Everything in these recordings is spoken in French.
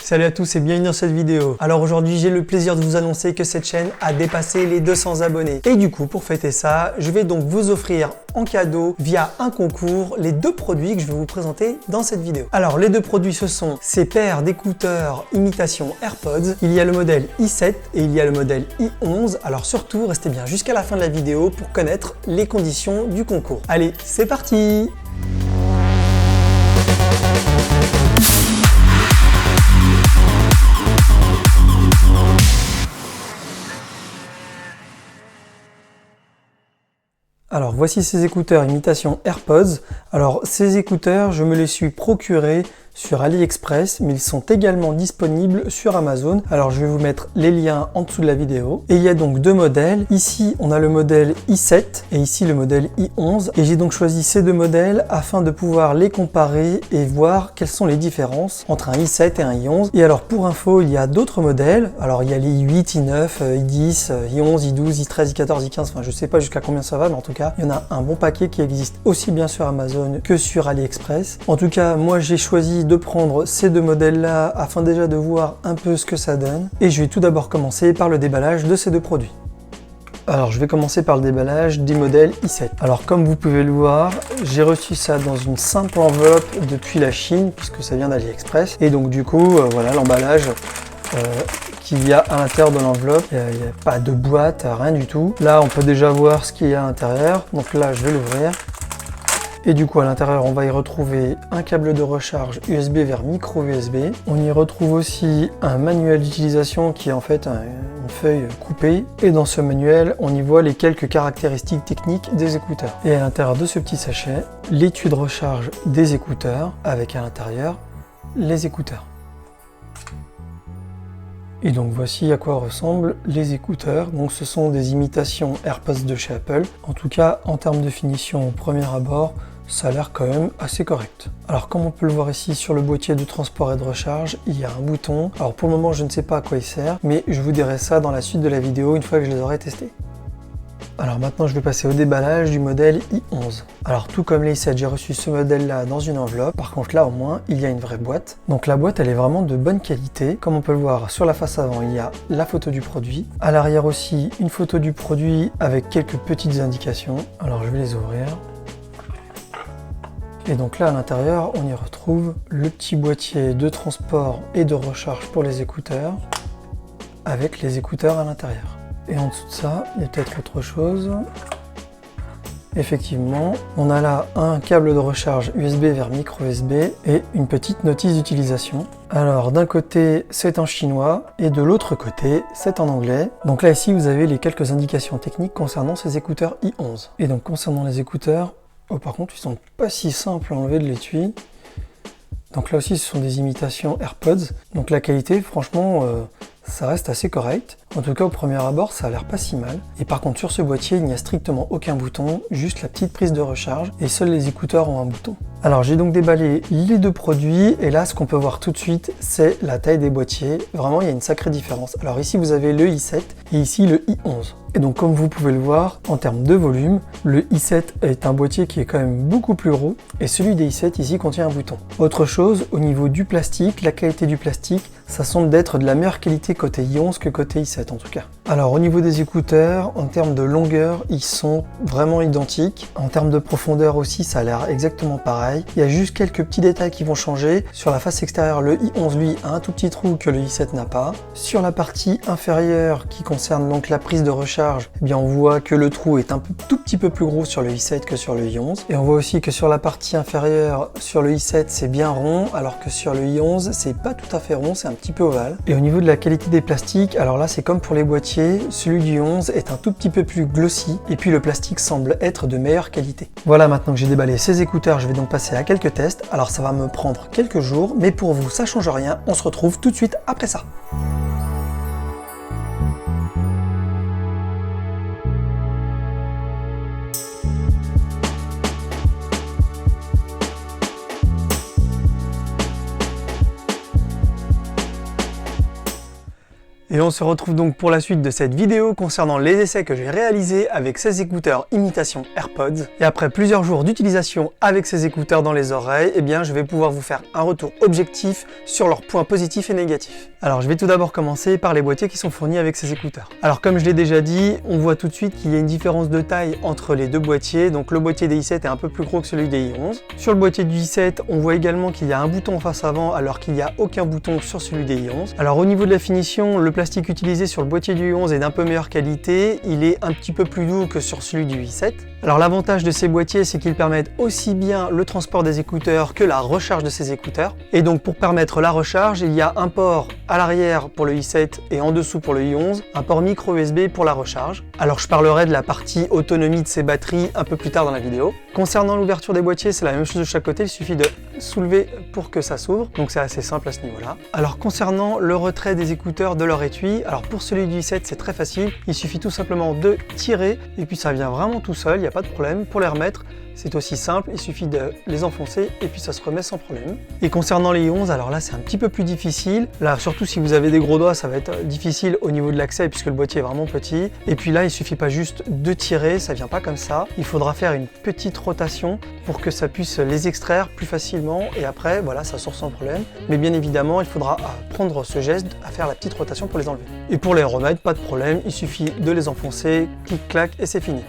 Salut à tous et bienvenue dans cette vidéo. Alors aujourd'hui j'ai le plaisir de vous annoncer que cette chaîne a dépassé les 200 abonnés. Et du coup pour fêter ça, je vais donc vous offrir en cadeau via un concours les deux produits que je vais vous présenter dans cette vidéo. Alors les deux produits ce sont ces paires d'écouteurs imitation AirPods. Il y a le modèle i7 et il y a le modèle i11. Alors surtout restez bien jusqu'à la fin de la vidéo pour connaître les conditions du concours. Allez, c'est parti! Alors voici ces écouteurs imitation AirPods. Alors ces écouteurs, je me les suis procurés sur AliExpress, mais ils sont également disponibles sur Amazon. Alors je vais vous mettre les liens en dessous de la vidéo. Et il y a donc deux modèles. Ici, on a le modèle i7 et ici le modèle i11. Et j'ai donc choisi ces deux modèles afin de pouvoir les comparer et voir quelles sont les différences entre un i7 et un i11. Et alors pour info, il y a d'autres modèles. Alors il y a les i8, i9, i10, i11, i12, i13, i14, i15. Enfin je sais pas jusqu'à combien ça va, mais en tout cas, il y en a un bon paquet qui existe aussi bien sur Amazon que sur AliExpress. En tout cas, moi j'ai choisi de prendre ces deux modèles là afin déjà de voir un peu ce que ça donne, et je vais tout d'abord commencer par le déballage de ces deux produits. Alors je vais commencer par le déballage du modèle i7. Alors comme vous pouvez le voir, j'ai reçu ça dans une simple enveloppe depuis la Chine puisque ça vient d'AliExpress, et donc du coup voilà l'emballage qu'il y a à l'intérieur de l'enveloppe. Il n'y a pas de boîte, rien du tout. Là on peut déjà voir ce qu'il y a à l'intérieur, donc là je vais l'ouvrir. Et du coup à l'intérieur on va y retrouver un câble de recharge USB vers micro USB. On y retrouve aussi un manuel d'utilisation qui est en fait une feuille coupée. Et dans ce manuel on y voit les quelques caractéristiques techniques des écouteurs. Et à l'intérieur de ce petit sachet, l'étui de recharge des écouteurs avec à l'intérieur les écouteurs. Et donc voici à quoi ressemblent les écouteurs. Donc ce sont des imitations AirPods de chez Apple. En tout cas en termes de finition au premier abord, ça a l'air quand même assez correct. Alors comme on peut le voir ici sur le boîtier de transport et de recharge, il y a un bouton. Alors pour le moment je ne sais pas à quoi il sert, mais je vous dirai ça dans la suite de la vidéo une fois que je les aurai testés. Alors maintenant je vais passer au déballage du modèle i11. Alors tout comme les i7, j'ai reçu ce modèle là dans une enveloppe. Par contre là au moins il y a une vraie boîte. Donc la boîte elle est vraiment de bonne qualité. Comme on peut le voir sur la face avant, il y a la photo du produit. À l'arrière aussi une photo du produit avec quelques petites indications. Alors je vais les ouvrir. Et donc là à l'intérieur on y retrouve le petit boîtier de transport et de recharge pour les écouteurs avec les écouteurs à l'intérieur. Et en dessous de ça il y a peut-être autre chose. Effectivement on a là un câble de recharge USB vers micro USB et une petite notice d'utilisation. Alors d'un côté c'est en chinois et de l'autre côté c'est en anglais. Donc là ici vous avez les quelques indications techniques concernant ces écouteurs i11. Et donc concernant les écouteurs, oh, par contre, ils sont pas si simples à enlever de l'étui. Donc là aussi, ce sont des imitations AirPods. Donc la qualité, franchement, ça reste assez correct. En tout cas, au premier abord, ça a l'air pas si mal. Et par contre, sur ce boîtier, il n'y a strictement aucun bouton, juste la petite prise de recharge. Et seuls les écouteurs ont un bouton. Alors, j'ai donc déballé les deux produits. Et là, ce qu'on peut voir tout de suite, c'est la taille des boîtiers. Vraiment, il y a une sacrée différence. Alors ici, vous avez le i7 et ici, le i11. Et donc comme vous pouvez le voir, en termes de volume, le i7 est un boîtier qui est quand même beaucoup plus gros et celui des i7 ici contient un bouton. Autre chose, au niveau du plastique, la qualité du plastique, ça semble d'être de la meilleure qualité côté i11 que côté i7 en tout cas. Alors au niveau des écouteurs, en termes de longueur, ils sont vraiment identiques. En termes de profondeur aussi, ça a l'air exactement pareil. Il y a juste quelques petits détails qui vont changer. Sur la face extérieure, le i11 lui a un tout petit trou que le i7 n'a pas. Sur la partie inférieure qui concerne donc la prise de recharge, eh bien on voit que le trou est tout petit peu plus gros sur le i7 que sur le i11. Et on voit aussi que sur la partie inférieure, sur le i7, c'est bien rond, alors que sur le i11, c'est pas tout à fait rond, c'est un petit peu ovale. Et au niveau de la qualité des plastiques, alors là c'est comme pour les boîtiers, celui du i11 est un tout petit peu plus glossy, et puis le plastique semble être de meilleure qualité. Voilà, maintenant que j'ai déballé ces écouteurs, je vais donc passer à quelques tests. Alors ça va me prendre quelques jours, mais pour vous ça change rien, on se retrouve tout de suite après ça. Et on se retrouve donc pour la suite de cette vidéo concernant les essais que j'ai réalisés avec ces écouteurs imitation AirPods. Et après plusieurs jours d'utilisation avec ces écouteurs dans les oreilles, eh bien je vais pouvoir vous faire un retour objectif sur leurs points positifs et négatifs. Alors je vais tout d'abord commencer par les boîtiers qui sont fournis avec ces écouteurs. Alors comme je l'ai déjà dit, on voit tout de suite qu'il y a une différence de taille entre les deux boîtiers. Donc le boîtier des i7 est un peu plus gros que celui des i11. Sur le boîtier du i7, on voit également qu'il y a un bouton en face avant alors qu'il n'y a aucun bouton sur celui des i11. Alors au niveau de la finition, le plastique utilisé sur le boîtier du i11 est d'un peu meilleure qualité, il est un petit peu plus doux que sur celui du i7. Alors l'avantage de ces boîtiers, c'est qu'ils permettent aussi bien le transport des écouteurs que la recharge de ces écouteurs. Et donc pour permettre la recharge, il y a un port à l'arrière pour le i7 et en dessous pour le i11, un port micro USB pour la recharge. Alors je parlerai de la partie autonomie de ces batteries un peu plus tard dans la vidéo. Concernant l'ouverture des boîtiers, c'est la même chose de chaque côté, il suffit de soulever pour que ça s'ouvre, donc c'est assez simple à ce niveau-là. Alors concernant le retrait des écouteurs de leur étui, alors pour celui du i7 c'est très facile, il suffit tout simplement de tirer et puis ça vient vraiment tout seul, il n'y a pas de problème. Pour les remettre, c'est aussi simple, il suffit de les enfoncer et puis ça se remet sans problème. Et concernant les i11, alors là c'est un petit peu plus difficile. Là surtout si vous avez des gros doigts, ça va être difficile au niveau de l'accès puisque le boîtier est vraiment petit. Et puis là il suffit pas juste de tirer, ça vient pas comme ça. Il faudra faire une petite rotation pour que ça puisse les extraire plus facilement et après voilà ça sort sans problème. Mais bien évidemment il faudra prendre ce geste à faire la petite rotation pour les enlever. Et pour les remettre, pas de problème, il suffit de les enfoncer, clic-clac et c'est fini.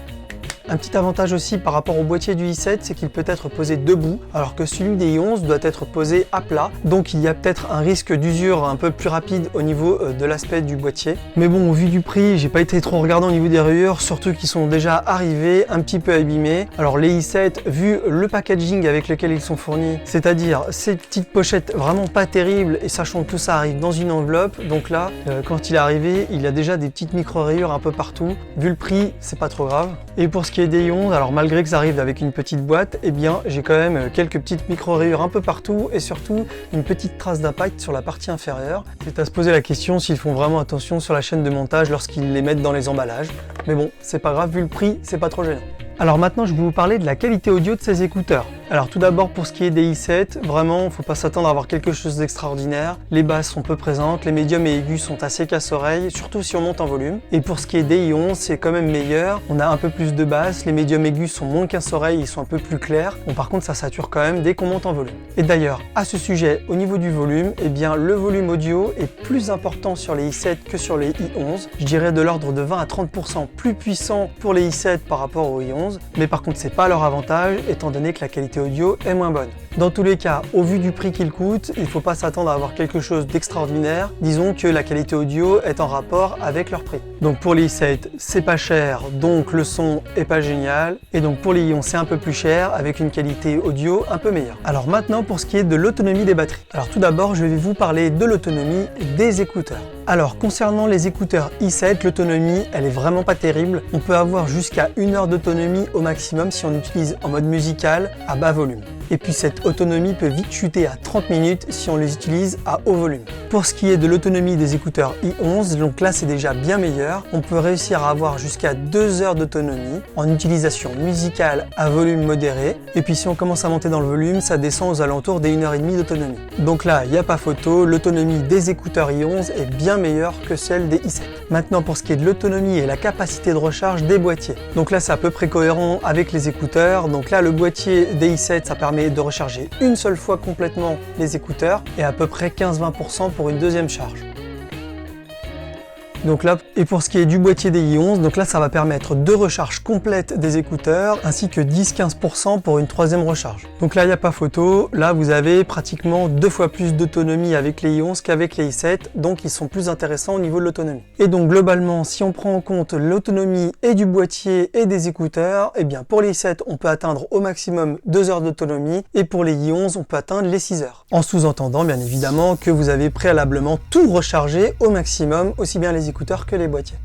Un petit avantage aussi par rapport au boîtier du i7, c'est qu'il peut être posé debout, alors que celui des i11 doit être posé à plat. Donc il y a peut-être un risque d'usure un peu plus rapide au niveau de l'aspect du boîtier. Mais bon, au vu du prix, j'ai pas été trop regardant au niveau des rayures, surtout qu'ils sont déjà arrivés, un petit peu abîmés. Alors les i7, vu le packaging avec lequel ils sont fournis, c'est-à-dire ces petites pochettes vraiment pas terribles, et sachant que tout ça arrive dans une enveloppe, donc là, quand il est arrivé, il y a déjà des petites micro-rayures un peu partout. Vu le prix, c'est pas trop grave. Et pour ce qui est des i11, alors malgré que ça arrive avec une petite boîte, eh bien j'ai quand même quelques petites micro-rayures un peu partout et surtout une petite trace d'impact sur la partie inférieure. C'est à se poser la question s'ils font vraiment attention sur la chaîne de montage lorsqu'ils les mettent dans les emballages. Mais bon, c'est pas grave, vu le prix, c'est pas trop gênant. Alors maintenant, je vais vous parler de la qualité audio de ces écouteurs. Alors tout d'abord, pour ce qui est des i7, vraiment, faut pas s'attendre à avoir quelque chose d'extraordinaire. Les basses sont peu présentes, les médiums et aigus sont assez casse-oreilles, surtout si on monte en volume. Et pour ce qui est des i11, c'est quand même meilleur. On a un peu plus de basses, les médiums aigus sont moins casse-oreilles, ils sont un peu plus clairs. Bon, par contre, ça sature quand même dès qu'on monte en volume. Et d'ailleurs, à ce sujet, au niveau du volume, eh bien, le volume audio est plus important sur les i7 que sur les i11. Je dirais de l'ordre de 20 à 30% plus puissant pour les i7 par rapport aux i11. Mais par contre, c'est pas leur avantage, étant donné que la qualité audio est moins bonne. Dans tous les cas, au vu du prix qu'il coûte, il ne faut pas s'attendre à avoir quelque chose d'extraordinaire. Disons que la qualité audio est en rapport avec leur prix. Donc pour les i7, c'est pas cher, donc le son est pas génial. Et donc pour les i11, c'est un peu plus cher, avec une qualité audio un peu meilleure. Alors maintenant, pour ce qui est de l'autonomie des batteries. Alors tout d'abord, je vais vous parler de l'autonomie des écouteurs. Alors concernant les écouteurs i7, l'autonomie, elle est vraiment pas terrible. On peut avoir jusqu'à 1 heure d'autonomie au maximum si on utilise en mode musical à bas volume. Et puis cette autonomie peut vite chuter à 30 minutes si on les utilise à haut volume. Pour ce qui est de l'autonomie des écouteurs i11, donc là c'est déjà bien meilleur. On peut réussir à avoir jusqu'à 2 heures d'autonomie en utilisation musicale à volume modéré. Et puis si on commence à monter dans le volume, ça descend aux alentours des 1h30 d'autonomie. Donc là, il n'y a pas photo, l'autonomie des écouteurs i11 est bien meilleure que celle des i7. Maintenant pour ce qui est de l'autonomie et la capacité de recharge des boîtiers. Donc là c'est à peu près cohérent avec les écouteurs. Donc là le boîtier des i7, ça permet de recharger une seule fois complètement les écouteurs et à peu près 15-20% pour une deuxième charge. Donc là, et pour ce qui est du boîtier des i11, donc là ça va permettre 2 recharges complètes des écouteurs ainsi que 10-15% pour une troisième recharge. Donc là il n'y a pas photo, là vous avez pratiquement 2 fois plus d'autonomie avec les i11 qu'avec les i7, donc ils sont plus intéressants au niveau de l'autonomie. Et donc globalement, si on prend en compte l'autonomie et du boîtier et des écouteurs, et bien pour les i7 on peut atteindre au maximum 2 heures d'autonomie et pour les i11 on peut atteindre les 6 heures. En sous-entendant bien évidemment que vous avez préalablement tout rechargé au maximum, aussi bien les écouteurs que les boîtiers.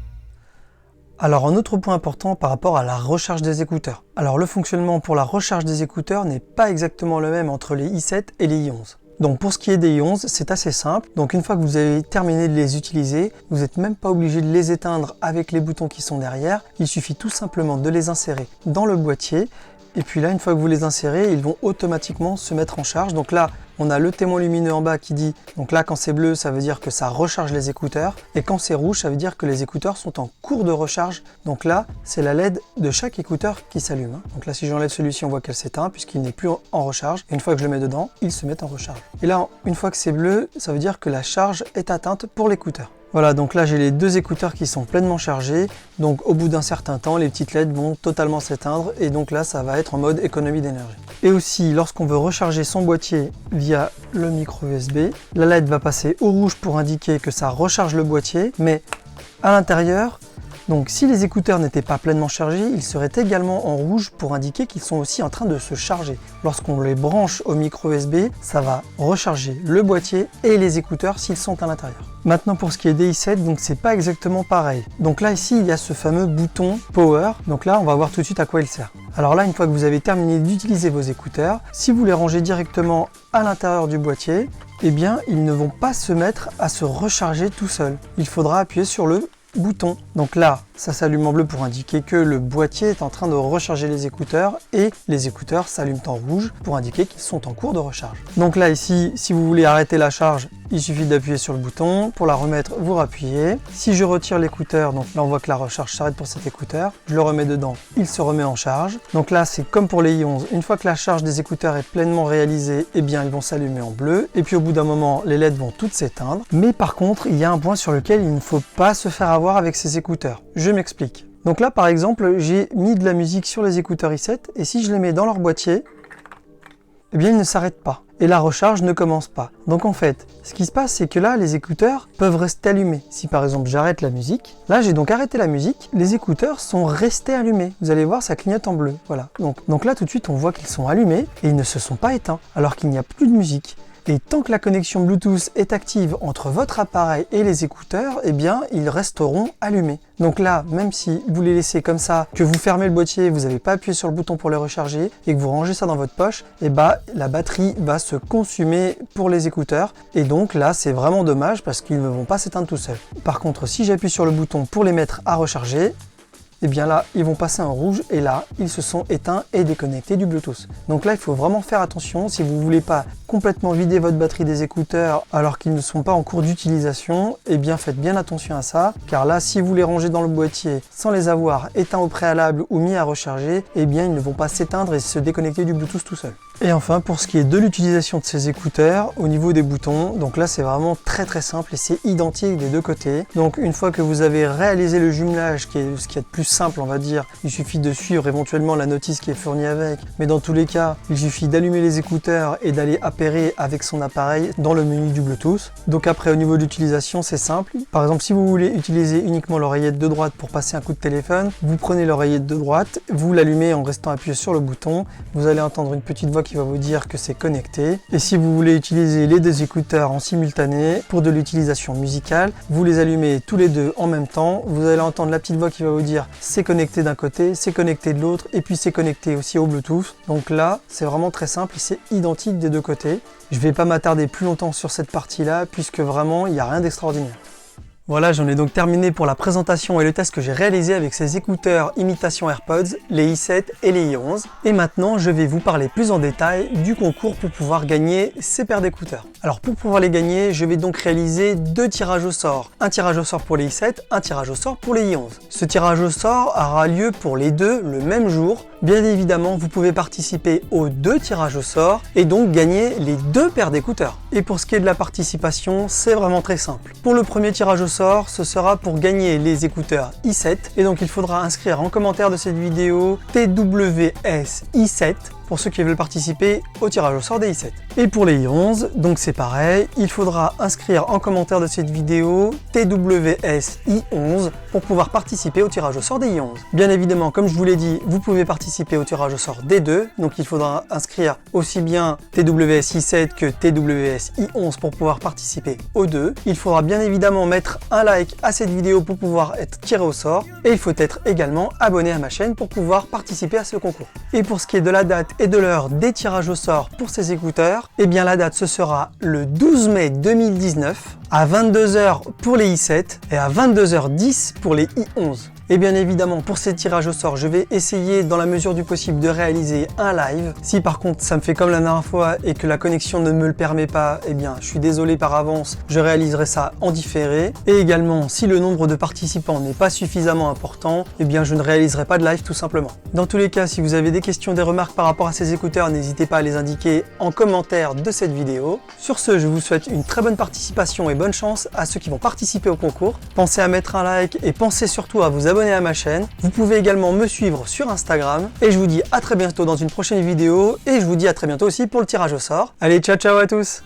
Alors un autre point important par rapport à la recharge des écouteurs. Alors le fonctionnement pour la recharge des écouteurs n'est pas exactement le même entre les i7 et les i11. Donc pour ce qui est des i11, c'est assez simple. Donc une fois que vous avez terminé de les utiliser, vous n'êtes même pas obligé de les éteindre avec les boutons qui sont derrière. Il suffit tout simplement de les insérer dans le boîtier Et puis là, une fois que vous les insérez, ils vont automatiquement se mettre en charge. Donc là, on a le témoin lumineux en bas qui dit, donc là quand c'est bleu, ça veut dire que ça recharge les écouteurs. Et quand c'est rouge, ça veut dire que les écouteurs sont en cours de recharge. Donc là, c'est la LED de chaque écouteur qui s'allume. Donc là, si j'enlève celui-ci, on voit qu'elle s'éteint puisqu'il n'est plus en recharge. Et une fois que je le mets dedans, ils se mettent en recharge. Et là, une fois que c'est bleu, ça veut dire que la charge est atteinte pour l'écouteur. Voilà, donc là j'ai les deux écouteurs qui sont pleinement chargés, donc au bout d'un certain temps, les petites LED vont totalement s'éteindre et donc là ça va être en mode économie d'énergie. Et aussi, lorsqu'on veut recharger son boîtier via le micro USB, la LED va passer au rouge pour indiquer que ça recharge le boîtier, mais à l'intérieur, donc si les écouteurs n'étaient pas pleinement chargés, ils seraient également en rouge pour indiquer qu'ils sont aussi en train de se charger. Lorsqu'on les branche au micro USB, ça va recharger le boîtier et les écouteurs s'ils sont à l'intérieur. Maintenant pour ce qui est des i7, donc c'est pas exactement pareil. Donc là ici il y a ce fameux bouton Power, donc là on va voir tout de suite à quoi il sert. Alors là une fois que vous avez terminé d'utiliser vos écouteurs, si vous les rangez directement à l'intérieur du boîtier, eh bien ils ne vont pas se mettre à se recharger tout seuls. Il faudra appuyer sur le bouton. Donc là, ça s'allume en bleu pour indiquer que le boîtier est en train de recharger les écouteurs et les écouteurs s'allument en rouge pour indiquer qu'ils sont en cours de recharge. Donc là ici, si vous voulez arrêter la charge, il suffit d'appuyer sur le bouton. Pour la remettre, vous rappuyez. Si je retire l'écouteur, donc là on voit que la recharge s'arrête pour cet écouteur, je le remets dedans, il se remet en charge. Donc là c'est comme pour les i11, une fois que la charge des écouteurs est pleinement réalisée, eh bien ils vont s'allumer en bleu et puis au bout d'un moment les LED vont toutes s'éteindre. Mais par contre il y a un point sur lequel il ne faut pas se faire avoir avec ces écouteurs. Je m'explique. Donc là par exemple j'ai mis de la musique sur les écouteurs i7 et si je les mets dans leur boîtier, eh bien ils ne s'arrêtent pas et la recharge ne commence pas. Donc en fait, ce qui se passe c'est que là les écouteurs peuvent rester allumés. Si par exemple j'arrête la musique, là j'ai donc arrêté la musique, les écouteurs sont restés allumés. Vous allez voir ça clignote en bleu, voilà. Donc là tout de suite on voit qu'ils sont allumés et ils ne se sont pas éteints alors qu'il n'y a plus de musique. Et tant que la connexion Bluetooth est active entre votre appareil et les écouteurs, eh bien, ils resteront allumés. Donc là, même si vous les laissez comme ça, que vous fermez le boîtier, vous n'avez pas appuyé sur le bouton pour les recharger et que vous rangez ça dans votre poche, eh ben, la batterie va se consumer pour les écouteurs. Et donc là, c'est vraiment dommage parce qu'ils ne vont pas s'éteindre tout seuls. Par contre, si j'appuie sur le bouton pour les mettre à recharger, et bien là, ils vont passer en rouge et là, ils se sont éteints et déconnectés du Bluetooth. Donc là, il faut vraiment faire attention si vous ne voulez pas complètement vider votre batterie des écouteurs alors qu'ils ne sont pas en cours d'utilisation, et bien faites bien attention à ça, car là, si vous les rangez dans le boîtier sans les avoir éteints au préalable ou mis à recharger, et bien ils ne vont pas s'éteindre et se déconnecter du Bluetooth tout seul. Et enfin, pour ce qui est de l'utilisation de ces écouteurs, au niveau des boutons, donc là c'est vraiment très simple et c'est identique des deux côtés. Donc une fois que vous avez réalisé le jumelage, qui est ce qu'il y a de plus simple on va dire, il suffit de suivre éventuellement la notice qui est fournie avec, mais dans tous les cas, il suffit d'allumer les écouteurs et d'aller appairer avec son appareil dans le menu du Bluetooth. Donc après au niveau de l'utilisation c'est simple, par exemple si vous voulez utiliser uniquement l'oreillette de droite pour passer un coup de téléphone, vous prenez l'oreillette de droite, vous l'allumez en restant appuyé sur le bouton, vous allez entendre une petite voix qui va vous dire que c'est connecté. Et si vous voulez utiliser les deux écouteurs en simultané pour de l'utilisation musicale, vous les allumez tous les deux en même temps, vous allez entendre la petite voix qui va vous dire c'est connecté d'un côté, c'est connecté de l'autre et puis c'est connecté aussi au Bluetooth. Donc là c'est vraiment très simple et c'est identique des deux côtés. Je ne vais pas m'attarder plus longtemps sur cette partie là puisque vraiment il n'y a rien d'extraordinaire. Voilà, j'en ai donc terminé pour la présentation et le test que j'ai réalisé avec ces écouteurs imitation AirPods, les i7 et les i11. Et maintenant, je vais vous parler plus en détail du concours pour pouvoir gagner ces paires d'écouteurs. Alors pour pouvoir les gagner, je vais donc réaliser deux tirages au sort. Un tirage au sort pour les i7, un tirage au sort pour les i11. Ce tirage au sort aura lieu pour les deux le même jour. Bien évidemment, vous pouvez participer aux deux tirages au sort et donc gagner les deux paires d'écouteurs. Et pour ce qui est de la participation, c'est vraiment très simple. Pour le premier tirage au sort, ce sera pour gagner les écouteurs i7 et donc il faudra inscrire en commentaire de cette vidéo TWS i7 pour ceux qui veulent participer au tirage au sort des i7. Et pour les i11, donc c'est pareil, il faudra inscrire en commentaire de cette vidéo TWS i11 pour pouvoir participer au tirage au sort des i11. Bien évidemment, comme je vous l'ai dit, vous pouvez participer au tirage au sort des deux, donc il faudra inscrire aussi bien TWS i7 que TWS i11 pour pouvoir participer aux deux. Il faudra bien évidemment mettre un like à cette vidéo pour pouvoir être tiré au sort et il faut être également abonné à ma chaîne pour pouvoir participer à ce concours. Et pour ce qui est de la date et de l'heure des tirages au sort pour ces écouteurs, eh bien la date ce sera le 12 mai 2019 à 22 h pour les i7 et à 22h10 pour les i11. Et bien évidemment, pour ces tirages au sort, je vais essayer dans la mesure du possible de réaliser un live. Si par contre ça me fait comme la dernière fois et que la connexion ne me le permet pas, eh bien je suis désolé par avance, je réaliserai ça en différé. Et également, si le nombre de participants n'est pas suffisamment important, eh bien je ne réaliserai pas de live tout simplement. Dans tous les cas, si vous avez des questions, des remarques par rapport à ces écouteurs, n'hésitez pas à les indiquer en commentaire de cette vidéo. Sur ce, je vous souhaite une très bonne participation et bonne chance à ceux qui vont participer au concours. Pensez à mettre un like et pensez surtout à vous abonner à ma chaîne. Vous pouvez également me suivre sur Instagram et je vous dis à très bientôt dans une prochaine vidéo et je vous dis à très bientôt aussi pour le tirage au sort. Allez, ciao ciao à tous!